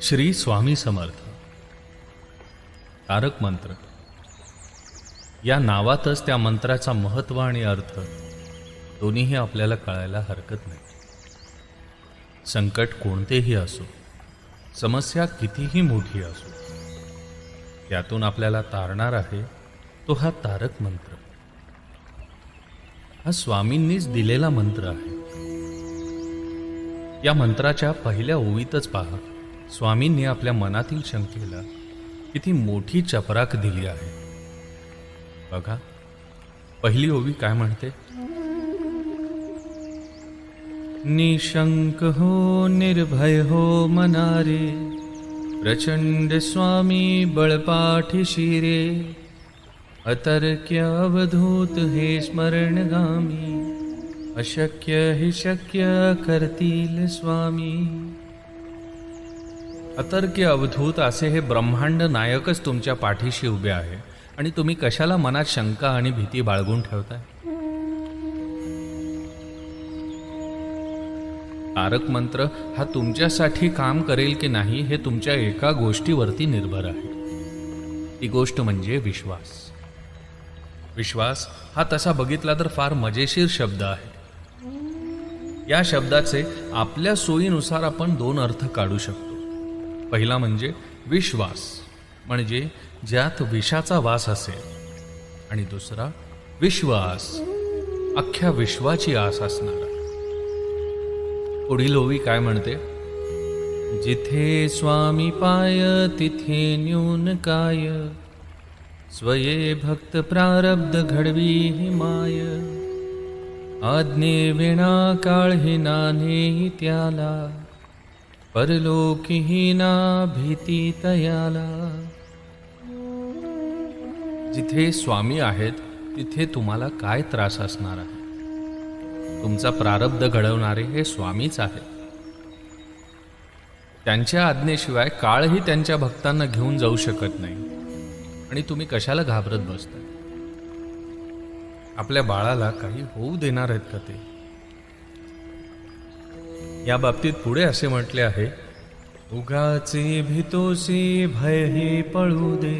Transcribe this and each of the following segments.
श्री स्वामी समर्थ. तारक मंत्र. या नावातच त्या मंत्राचा महत्त्व आणि अर्थ दोन्हीही आपल्याला कळायला हरकत नाही. संकट कोणतेही असो, समस्या कितीही मोठी असो, त्यातून आपल्याला तारणार आहे तो हा तारक मंत्र. हा स्वामींनीच दिलेला मंत्र आहे. या मंत्राच्या पहिल्या ओवीतच पहा, स्वामींनी आपल्या मनातील शंकेला किती मोठी चपराक दिली आहे. बघा, पहिली ओवी काय म्हणते? निशंक हो, निर्भय हो मनारे, प्रचंड स्वामी बळपाठीशी रे. अतर्क्य अवधूत हे स्मरणगामी, अशक्य हि शक्य करतील स्वामी. अतर्क्य अवधूत असे हे ब्रह्मांड नायकच तुमच्या पाठीशी उभे आहे, आणि तुम्ही कशाला मनात शंका आणि भीती बाळगून ठेवताय? तारक मंत्र हा तुमच्यासाठी काम करेल की नाही हे तुमच्या एका गोष्टीवरती निर्भर आहे. ती गोष्ट म्हणजे विश्वास. विश्वास हा तसा बघितला तर फार मजेशीर शब्द आहे. या शब्दाचे आपल्या सोयीनुसार आपण दोन अर्थ काढू शकतो. पहिला म्हणजे विश्वास, म्हणजे ज्यात विषाचा वास असेल, आणि दुसरा विश्वास, अख्ख्या विश्वाची आस असणारा. पुढील ओवी काय म्हणते? जिथे स्वामी पाय तिथे न्यून काय, स्वये भक्त प्रारब्ध घडवी हि माय. आज्ञे विना काळ हि नाने त्याला, परलोकी ना भीती तयाला. जिथे स्वामी आहेत तिथे तुम्हाला काय त्रास असणार आहे? तुमचा प्रारब्ध घडवणारे हे स्वामीच आहेत. त्यांच्या आज्ञेशिवाय काळही त्यांच्या भक्तांना घेऊन जाऊ शकत नाही, आणि तुम्ही कशाला घाबरत बसताय? आपल्या बाळाला काही होऊ देणार आहेत का ते? या बाबतीत पुढे असे म्हटले आहे, उगाचे भीतोसी भय हे पळू दे,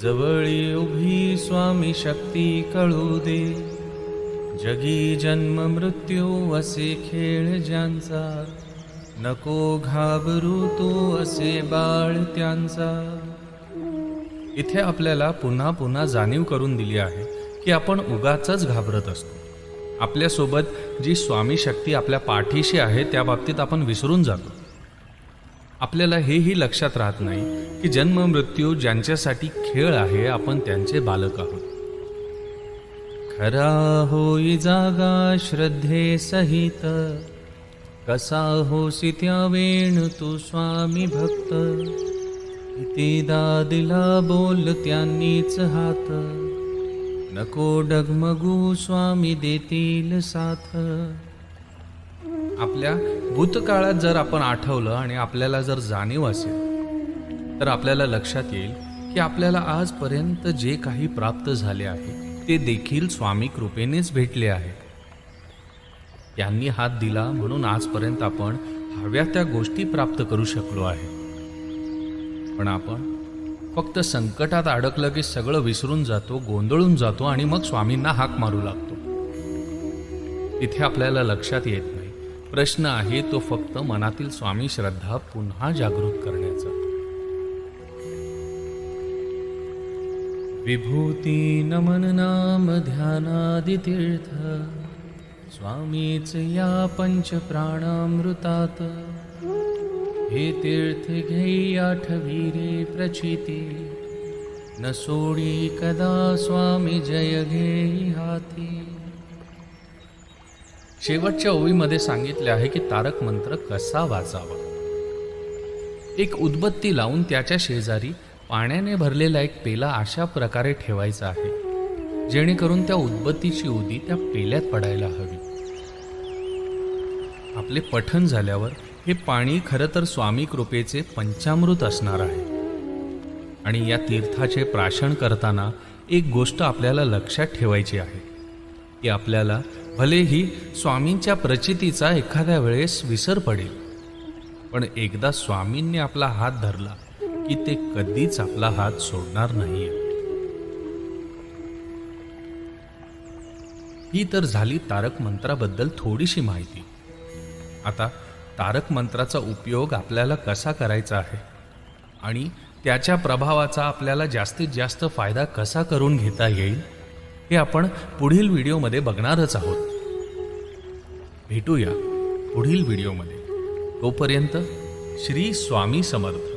जवळी उभी स्वामी शक्ती कळू दे. जगी जन्म मृत्यू असे खेळ ज्यांचा, नको घाबरू तू असे बाळ त्यांचा. इथे आपल्याला पुन्हा पुन्हा जाणीव करून दिली आहे की आपण उगाचच घाबरत असतो. आपल्यासोबत जी स्वामी शक्ती आपल्या पाठीशी आहे त्या बाबतीत आपण विसरून जातो. आपल्याला हेही लक्षात राहत नाही की जन्म मृत्यू ज्यांच्यासाठी खेळ आहे, आपण त्यांचे बालक आहोत. खरा होई जागा श्रद्धे सहित, कसा होसी त्या वेण तू स्वामी भक्त. कितीदा दिला बोल त्यांनीच हात, नको डगमगू स्वामी देतील साथ. आपल्या भूतकाळात जर आपण आठवलं आणि आपल्याला जर जाणीव असेल तर आपल्याला लक्षात येईल की आपल्याला आजपर्यंत जे काही प्राप्त झाले आहे ते देखील स्वामी कृपेनेच भेटले आहे. त्यांनी हात दिला म्हणून आजपर्यंत आपण हव्या त्या गोष्टी प्राप्त करू शकलो आहे. पण आपण फक्त संकटात अडकलं की सगळं विसरून जातो, गोंधळून जातो, आणि मग स्वामींना हाक मारू लागतो. इथे आपल्याला लक्षात येत नाही. प्रश्न आहे तो फक्त मनातील स्वामी श्रद्धा पुन्हा जागृत करण्याचा. विभूती नमन नाम ध्यानादि तीर्थ, स्वामीच या पंच प्राणामृतात. हे तीर्थ घेई आठवी रे प्रचिती, न सोडी कदा स्वामी जय घेई हाती. शेवटच्या ओवीमध्ये सांगितले आहे की तारक मंत्र कसा वाचावा. एक उदबत्ती लावून त्याच्या शेजारी पाण्याने भरलेला एक पेला अशा प्रकारे ठेवायचा आहे जेणेकरून त्या उदबत्तीची उदी त्या पेल्यात पडायला हवी. आपले पठण झाल्यावर हे पाणी खरं तर स्वामी कृपेचे पंचामृत असणार आहे. आणि या तीर्थाचे प्राशन करताना एक गोष्ट आपल्याला लक्षात ठेवायची आहे की आपल्याला भलेही स्वामींच्या प्रचितीचा एखाद्या वेळेस विसर पडेल, पण एकदा स्वामींनी आपला हात धरला की ते कधीच आपला हात सोडणार नाही. ही तर झाली तारक मंत्राबद्दल थोडीशी माहिती. आता तारक मंत्राचा उपयोग आपल्याला कसा करायचा आहे आणि त्याच्या प्रभावाचा आपल्याला जास्तीत जास्त फायदा कसा करून घेता येईल हे आपण पुढील व्हिडिओमध्ये बघणारच आहोत. भेटूया पुढील व्हिडिओमध्ये. तोपर्यंत श्री स्वामी समर्थ.